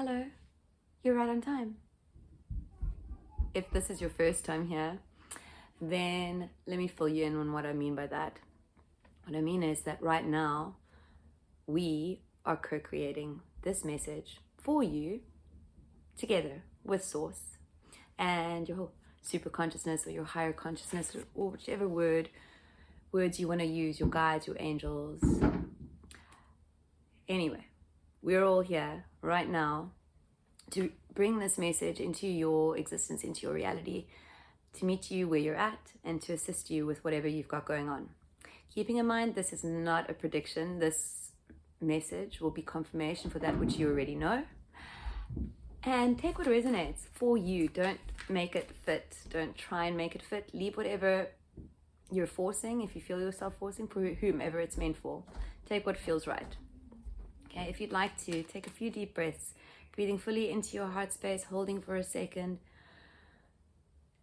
Hello, you're right on time. If this is your first time here, then let me fill you in on what I mean by that. What I mean is that right now, we are co-creating this message for you together with Source and your super consciousness or your higher consciousness, or whichever words you want to use, your guides, your angels. Anyway, we're all here right now to bring this message into your existence, into your reality, to meet you where you're at and to assist you with whatever you've got going on. Keeping in mind, this is not a prediction. This message will be confirmation for that which you already know. And take what resonates for you. Don't make it fit. Don't try and make it fit. Leave whatever you're forcing, if you feel yourself forcing, for whomever it's meant for. Take what feels right. Okay, if you'd like to, take a few deep breaths, breathing fully into your heart space, holding for a second,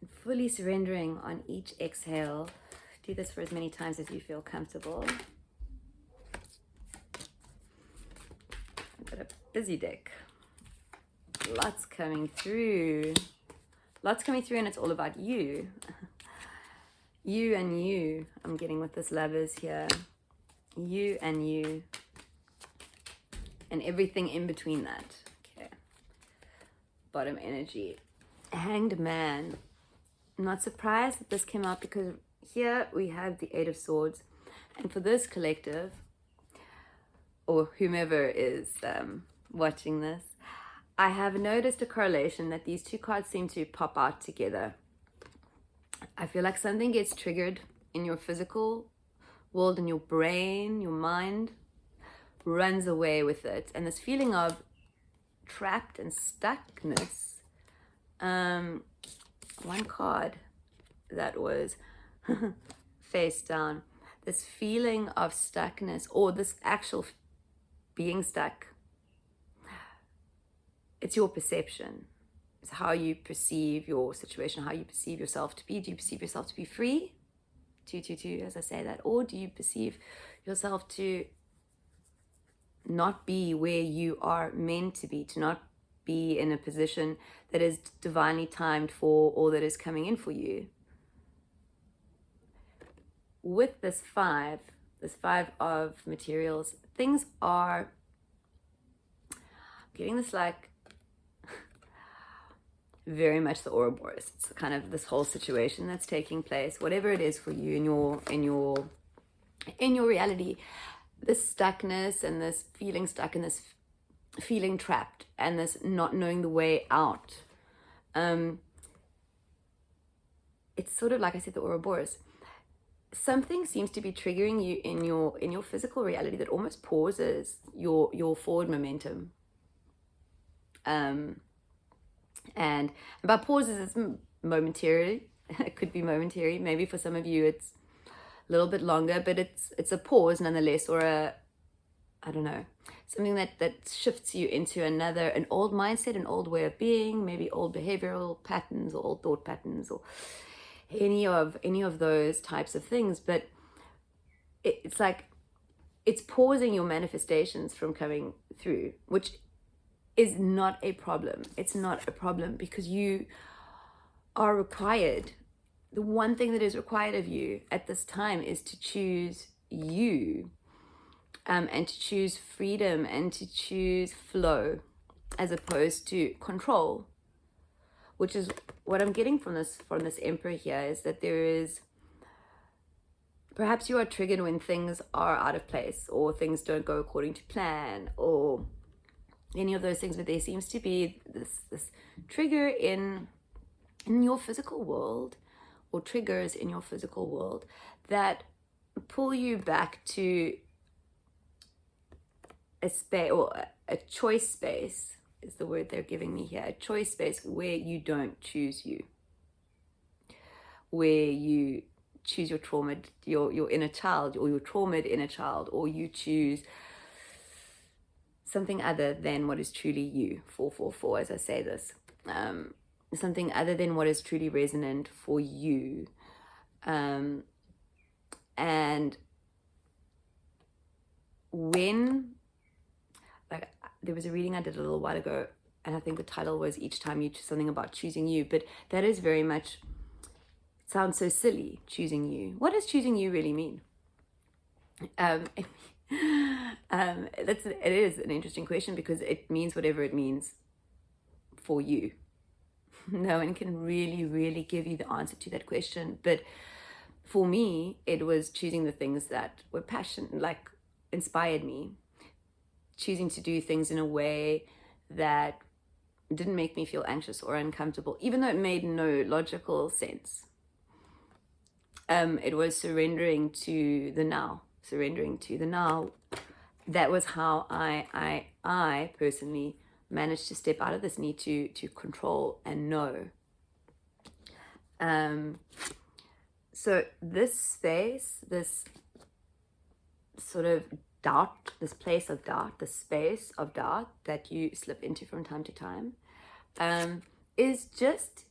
and fully surrendering on each exhale. Do this for as many times as you feel comfortable. I've got a busy deck. Lots coming through. And it's all about you. You and you. I'm getting with this lovers here. You and you. And everything in between that. Okay. Bottom energy. Hanged Man. I'm not surprised that this came out because here we have the Eight of Swords. And for this collective, or whomever is watching this, I have noticed a correlation that these two cards seem to pop out together. I feel like something gets triggered in your physical world, in your brain, your mind, runs away with it. And this feeling of trapped and stuckness. One card that was face down. This feeling of stuckness, or this actual being stuck. It's your perception. It's how you perceive your situation, how you perceive yourself to be. Do you perceive yourself to be free? 222, as I say that. Or do you perceive yourself to not be where you are meant to be, to not be in a position that is divinely timed for all that is coming in for you? With this five of materials, things are getting this like very much the Ouroboros. It's kind of this whole situation that's taking place, whatever it is for you in your reality. This stuckness and this feeling stuck and this feeling trapped and this not knowing the way out. It's sort of like I said, the Ouroboros. Something seems to be triggering you in your physical reality that almost pauses your forward momentum. And by pauses, it's momentary. It could be momentary. Maybe for some of you, it's a little bit longer, but it's a pause nonetheless, or I don't know, something that shifts you into an old mindset, an old way of being, maybe old behavioral patterns or old thought patterns, or any of those types of things. But it's like it's pausing your manifestations from coming through, which is not a problem. It's not a problem because you are required. The one thing that is required of you at this time is to choose you, and to choose freedom and to choose flow as opposed to control, which is what I'm getting from this Emperor here, is that there is, perhaps you are triggered when things are out of place or things don't go according to plan or any of those things, but there seems to be this trigger in your physical world, or triggers in your physical world that pull you back to a space, or a choice space is the word they're giving me here, a choice space where you don't choose you, where you choose your trauma, your inner child, or your traumatized inner child, or you choose something other than what is truly you. 444, as I say this, something other than what is truly resonant for you. And when, like, there was a reading I did a little while ago and I think the title was Each Time You Choose, something about choosing you, but that is very much, it sounds so silly, choosing you. What does choosing you really mean? It is an interesting question, because it means whatever it means for you. No one can really give you the answer to that question, but for me, it was choosing the things that were like inspired me, choosing to do things in a way that didn't make me feel anxious or uncomfortable, even though it made no logical sense. It was surrendering to the now. That was how I personally managed to step out of this need to control and know. So this space, this sort of doubt, this place of doubt, the space of doubt that you slip into from time to time, is just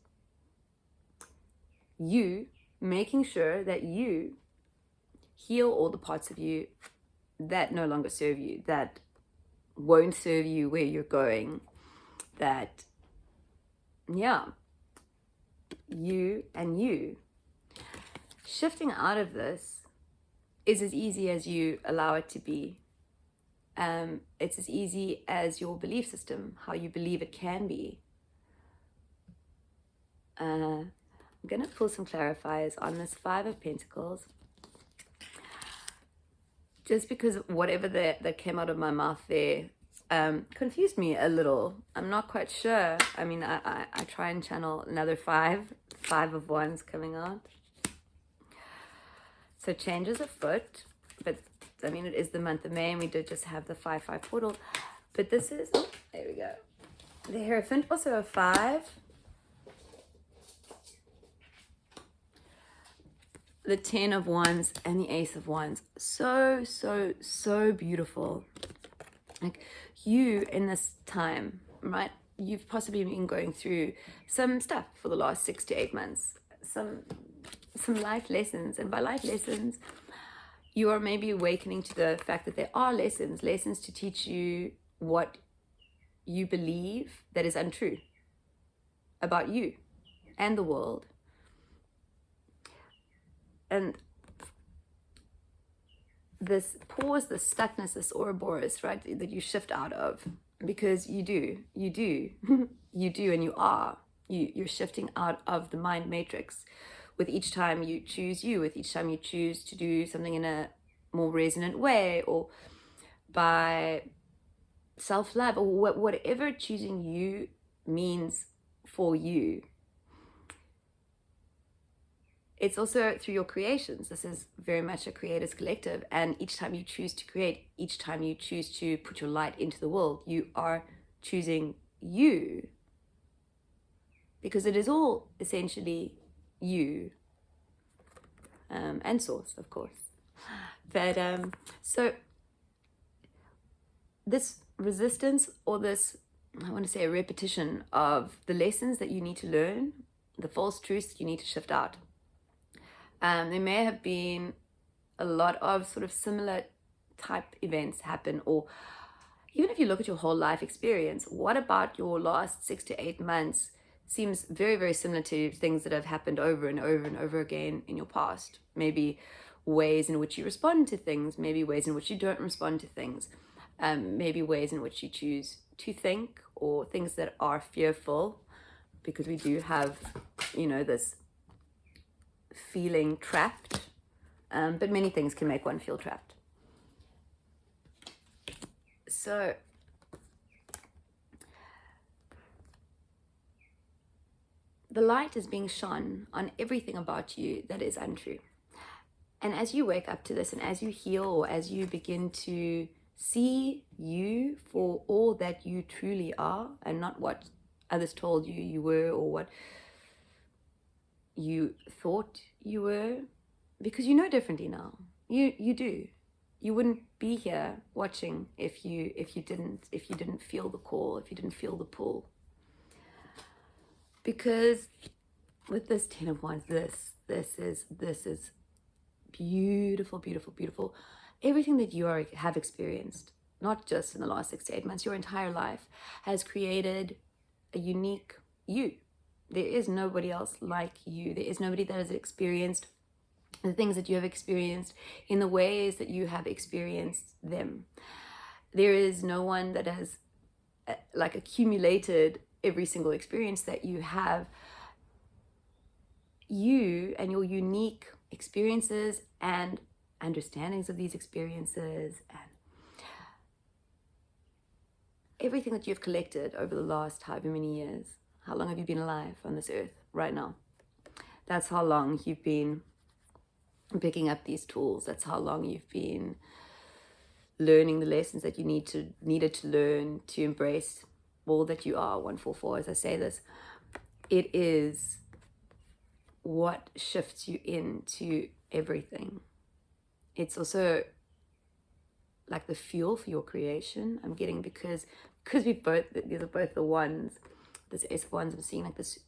you making sure that you heal all the parts of you that no longer serve you, that won't serve you where you're going, that, yeah, you and you. Shifting out of this is as easy as you allow it to be. It's as easy as your belief system, how you believe it can be. I'm going to pull some clarifiers on this Five of Pentacles. Just because whatever that came out of my mouth there confused me a little. I'm not quite sure. I mean, I try and channel another five of wands coming out. So change is afoot, but I mean, it is the month of May, and we did just have the 5-5 portal. But this is, oh, there we go. The Hierophant, also a 5. The 10 of Wands and the Ace of Wands. So beautiful. Like, you in this time, right? You've possibly been going through some stuff for the last 6 to 8 months. Some life lessons. And by life lessons, you are maybe awakening to the fact that there are lessons to teach you what you believe that is untrue about you and the world. And this pause, this stuckness, this Ouroboros, right, that you shift out of, because you do, and you are. You're shifting out of the mind matrix with each time you choose you, with each time you choose to do something in a more resonant way, or by self-love, or whatever choosing you means for you. It's also through your creations. This is very much a creator's collective. And each time you choose to create, each time you choose to put your light into the world, you are choosing you. Because it is all essentially you. And source, of course. But so this resistance, or this, I want to say, a repetition of the lessons that you need to learn, the false truths you need to shift out. There may have been a lot of sort of similar type events happen, or even if you look at your whole life experience, what about your last 6 to 8 months seems very similar to things that have happened over and over again in your past? Maybe ways in which you respond to things, maybe ways in which you don't respond to things, maybe ways in which you choose to think, or things that are fearful, because we do have, this feeling trapped, but many things can make one feel trapped. So the light is being shone on everything about you that is untrue. And as you wake up to this, and as you heal, or as you begin to see you for all that you truly are, and not what others told you you were, or what you thought you were, because you know differently now. You do. You wouldn't be here watching if you didn't feel the call, if you didn't feel the pull. Because with this 10 of Wands, this is beautiful. Everything that you have experienced not just in the last 6 to 8 months, your entire life has created a unique you. There is nobody else like you. There is nobody that has experienced the things that you have experienced in the ways that you have experienced them. There is no one that has like accumulated every single experience that you have. You and your unique experiences and understandings of these experiences and everything that you've collected over the last however many years. How long have you been alive on this earth right now? That's how long you've been picking up these tools. That's how long you've been learning the lessons that you needed to learn to embrace all that you are. 144, as I say this, it is what shifts you into everything. It's also like the fuel for your creation. I'm getting because these are both the ones, this S of Wands, I'm seeing like this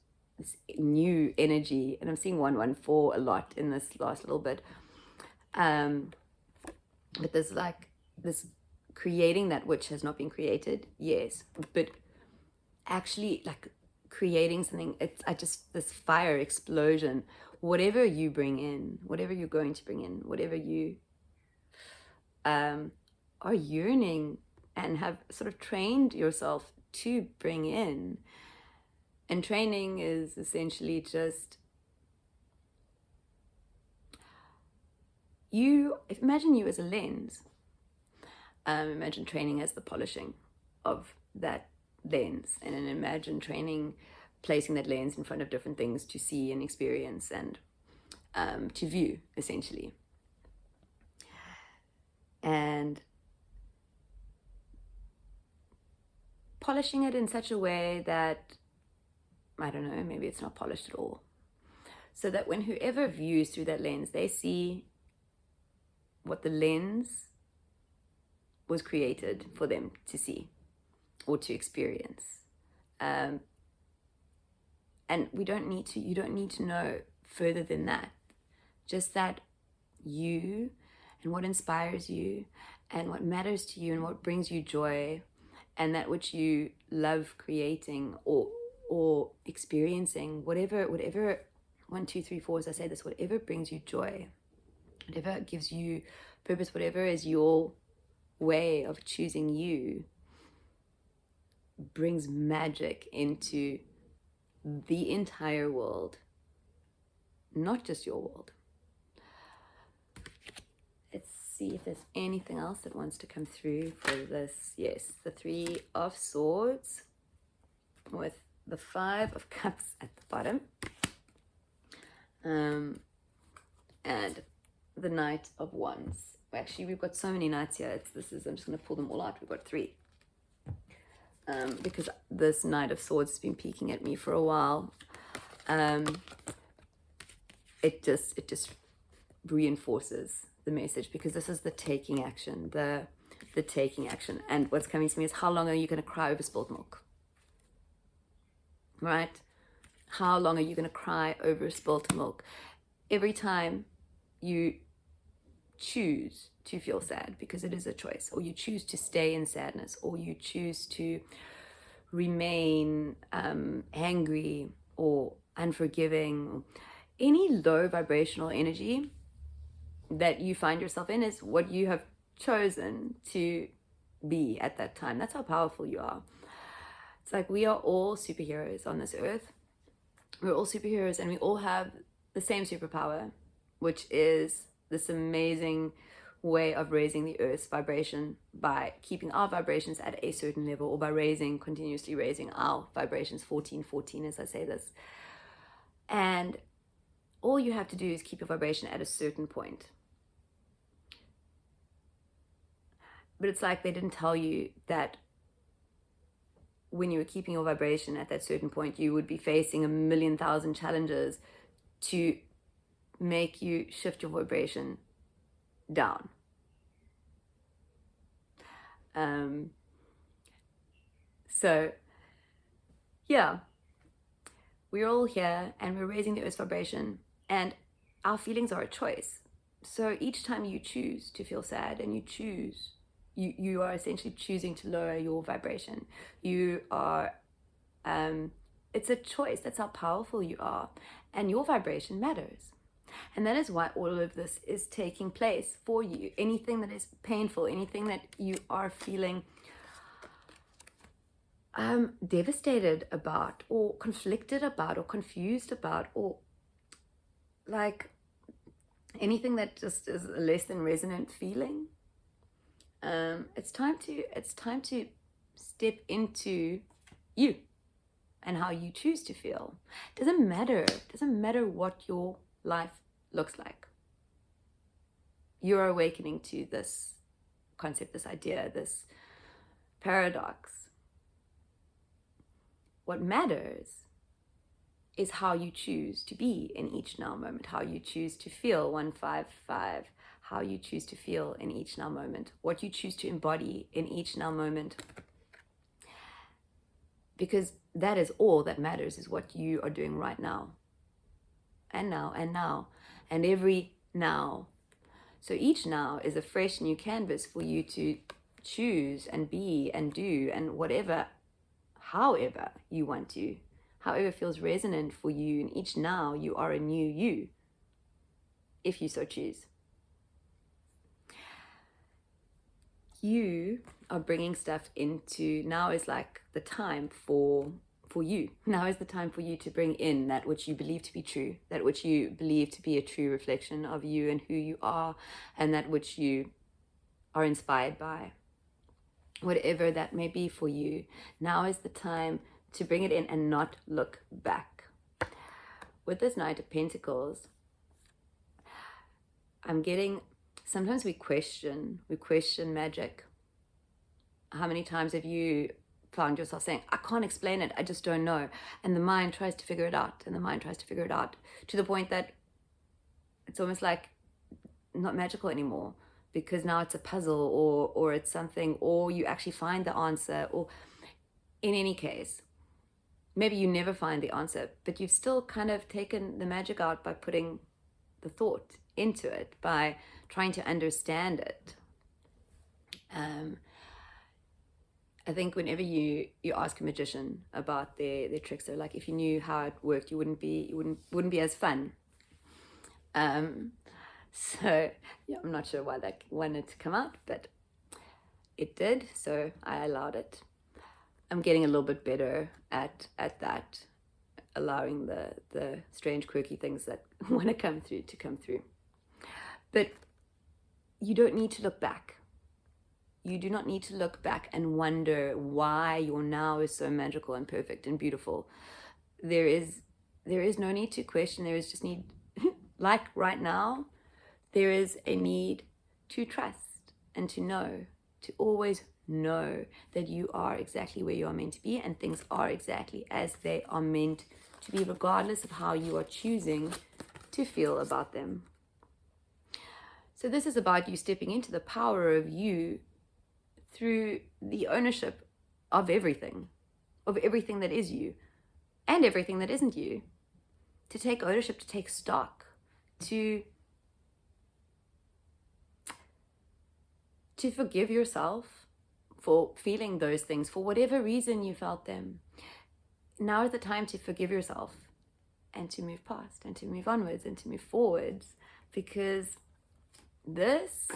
new energy, and I'm seeing 114 a lot in this last little bit. But there's like this creating that which has not been created, yes, but actually like creating something. It's this fire explosion. Whatever you bring in, whatever you're going to bring in, whatever you are yearning and have sort of trained yourself to bring in. And training is essentially just imagine you as a lens. Imagine training as the polishing of that lens, and then imagine training placing that lens in front of different things to see and experience and to view, essentially. And polishing it in such a way that, I don't know, maybe it's not polished at all. So that when whoever views through that lens, they see what the lens was created for them to see or to experience. And you don't need to know further than that. Just that you and what inspires you and what matters to you and what brings you joy and that which you love creating or experiencing, whatever 1, 2, 3, 4, as I say this, whatever brings you joy, whatever gives you purpose, whatever is your way of choosing you, brings magic into the entire world, not just your world. Let's see if there's anything else that wants to come through for this. Yes, the 3 of Swords with the 5 of Cups at the bottom, and the Knight of Wands. Actually, we've got so many knights here. I'm just going to pull them all out. We've got 3. Because this Knight of Swords has been peeking at me for a while. It just reinforces the message, because this is the taking action, the taking action. And what's coming to me is, how long are you going to cry over spilt milk? Right? How long are you going to cry over spilt milk? Every time you choose to feel sad, because it is a choice, or you choose to stay in sadness, or you choose to remain angry or unforgiving, any low vibrational energy that you find yourself in is what you have chosen to be at that time. That's how powerful you are. It's like we are all superheroes on this earth. We're all superheroes, and we all have the same superpower, which is this amazing way of raising the earth's vibration by keeping our vibrations at a certain level, or by continuously raising our vibrations, 1414 as I say this. And all you have to do is keep your vibration at a certain point. But it's like they didn't tell you that when you were keeping your vibration at that certain point, you would be facing 1,000,000 challenges to make you shift your vibration down. So yeah, we're all here and we're raising the earth's vibration, and our feelings are a choice. So each time you choose to feel sad and you choose you are essentially choosing to lower your vibration. You are, it's a choice. That's how powerful you are. And your vibration matters. And that is why all of this is taking place for you. Anything that is painful, anything that you are feeling devastated about, or conflicted about, or confused about, or like anything that just is a less than resonant feeling, it's time to step into you and how you choose to feel. Doesn't matter what your life looks like. You're awakening to this concept, this idea, this paradox. What matters is how you choose to be in each now moment, how you choose to feel 155, how you choose to feel in each now moment, what you choose to embody in each now moment. Because that is all that matters, is what you are doing right now. And now, and now, and every now. So each now is a fresh new canvas for you to choose and be and do and whatever, however you want to, however feels resonant for you. In each now, you are a new you, if you so choose. You are bringing stuff into, now is like the time for you. Now is the time for you to bring in that which you believe to be true, that which you believe to be a true reflection of you and who you are, and that which you are inspired by. Whatever that may be for you, now is the time to bring it in and not look back. With this Knight of Pentacles, I'm getting, sometimes we question magic. How many times have you found yourself saying, I can't explain it, I just don't know. And the mind tries to figure it out, and the mind tries to figure it out, to the point that it's almost like not magical anymore, because now it's a puzzle, or it's something, or you actually find the answer. Or in any case, maybe you never find the answer, but you've still kind of taken the magic out by putting the thought into it, by trying to understand it. I think whenever you ask a magician about their tricks, they're like, if you knew how it worked, you wouldn't be as fun. So yeah, I'm not sure why that wanted to come out, but it did, so I allowed it. I'm getting a little bit better at that, allowing the strange, quirky things that want to come through. But you don't need to look back. You do not need to look back and wonder why your now is so magical and perfect and beautiful. There is no need to question. There is just need, like right now, there is a need to trust and to know, to always know that you are exactly where you are meant to be, and things are exactly as they are meant to be, regardless of how you are choosing to feel about them. So this is about you stepping into the power of you through the ownership of everything that is you and everything that isn't you. To take ownership, to take stock, to forgive yourself for feeling those things, for whatever reason you felt them. Now is the time to forgive yourself and to move past and to move onwards and to move forwards, because this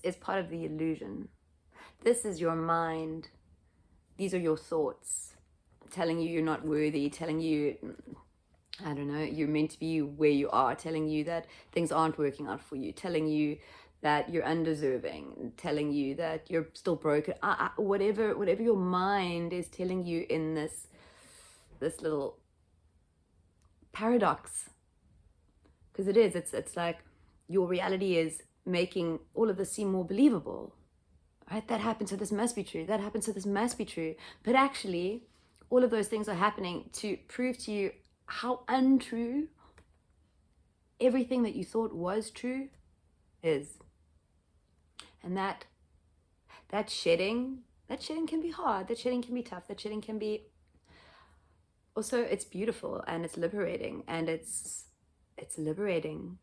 is part of the illusion. This is your mind. These are your thoughts telling you you're not worthy, telling you, I don't know, you're meant to be where you are, telling you that things aren't working out for you, telling you that you're undeserving, telling you that you're still broken, whatever your mind is telling you in this little paradox. Because it's like your reality is making all of this seem more believable, right? That happened, so this must be true. That happened, so this must be true. But actually, all of those things are happening to prove to you how untrue everything that you thought was true is. And that shedding can be hard. That shedding can be tough. That shedding can be also, it's beautiful and it's liberating, and it's liberating.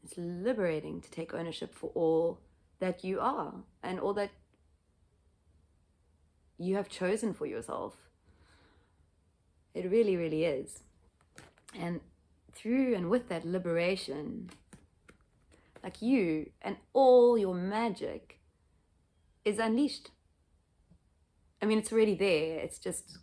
It's liberating to take ownership for all that you are and all that you have chosen for yourself. It really, really is. And through and with that liberation, like you and all your magic is unleashed. I mean, it's already there. It's just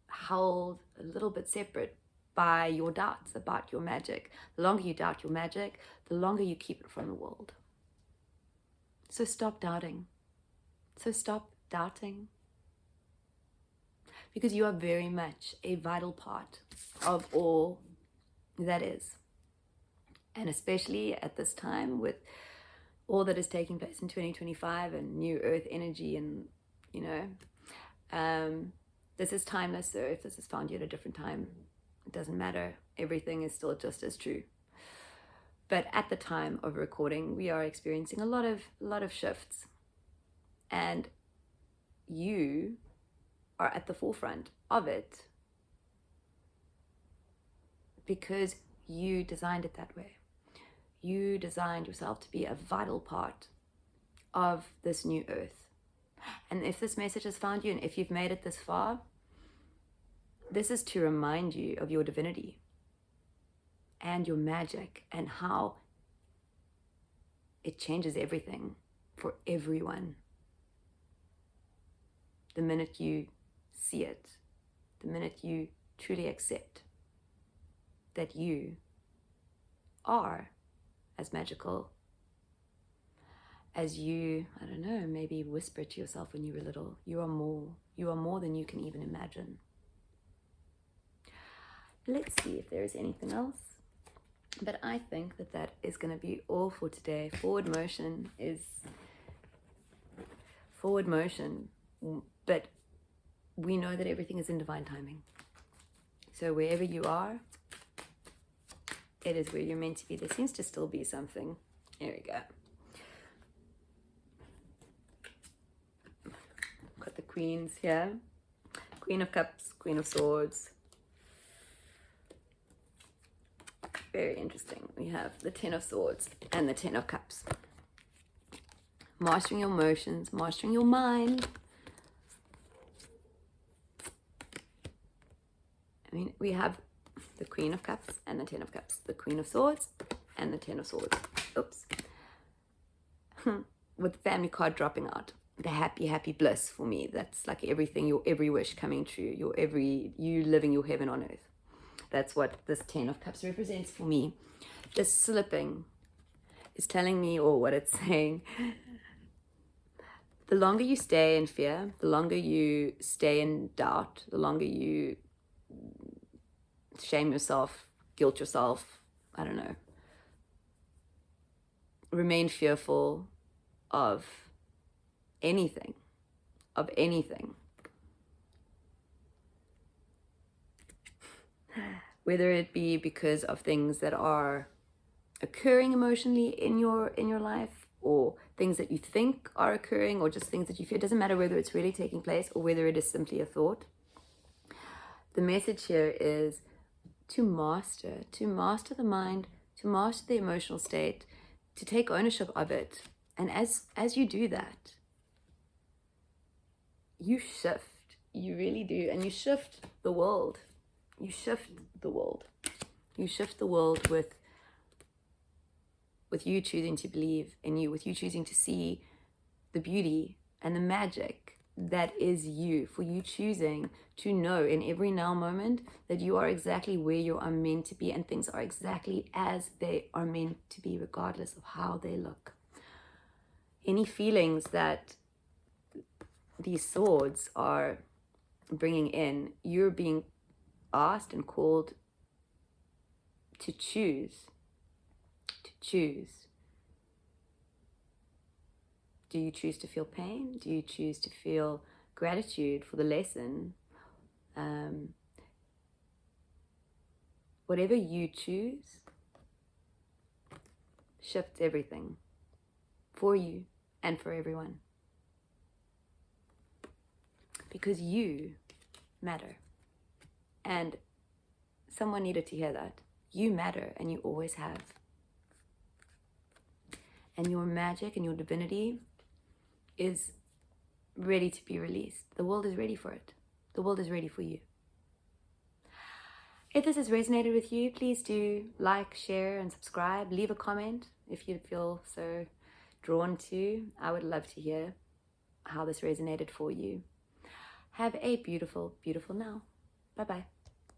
held a little bit separate by your doubts about your magic. The longer you doubt your magic, the longer you keep it from the world. So stop doubting. So stop doubting. Because you are very much a vital part of all that is. And especially at this time with all that is taking place in 2025 and new earth energy and, this is timeless. So if this is found you at a different time, it doesn't matter. Everything is still just as true. But at the time of recording, we are experiencing a lot of shifts. And you are at the forefront of it because you designed it that way. You designed yourself to be a vital part of this new earth. And if this message has found you, and if you've made it this far, this is to remind you of your divinity and your magic and how it changes everything for everyone. The minute you see it, the minute you truly accept that you are as magical as you, I don't know, maybe whisper to yourself when you were little. You are more than you can even imagine. Let's see if there is anything else. But I think that is going to be all for today. Forward motion, but we know that everything is in divine timing. So wherever you are, it is where you're meant to be. There seems to still be something. Here we go. Got the queens here. Queen of Cups, Queen of Swords. Very interesting. We have the 10 of Swords and the 10 of Cups. Mastering your emotions, mastering your mind. I mean, we have the Queen of Cups and the 10 of Cups. The Queen of Swords and the 10 of Swords. Oops. With the family card dropping out. The happy, happy bliss for me. That's like everything, your every wish coming true. You living your heaven on earth. That's what this 10 of Cups represents for me. Just slipping is telling me, or what it's saying, the longer you stay in fear, the longer you stay in doubt, the longer you shame yourself, guilt yourself, I don't know, remain fearful of anything, whether it be because of things that are occurring emotionally in your life, or things that you think are occurring, or just things that you feel. It doesn't matter whether it's really taking place or whether it is simply a thought. The message here is to master the mind, to master the emotional state, to take ownership of it. And as you do that, you shift, you really do, and you shift the world. You shift the world. You shift the world with you choosing to believe in you, with you choosing to see the beauty and the magic that is you, for you choosing to know in every now moment that you are exactly where you are meant to be, and things are exactly as they are meant to be, regardless of how they look. Any feelings that these swords are bringing in, you're being asked and called to choose. Do you choose to feel pain? Do you choose to feel gratitude for the lesson? Whatever you choose shifts everything for you and for everyone. Because you matter. And someone needed to hear that. You matter, and you always have. and your magic and your divinity is ready to be released. The world is ready for it. The world is ready for you. If this has resonated with you, please do like, share, and subscribe. Leave a comment if you feel so drawn to. I would love to hear how this resonated for you. Have a beautiful, beautiful now. Bye-bye.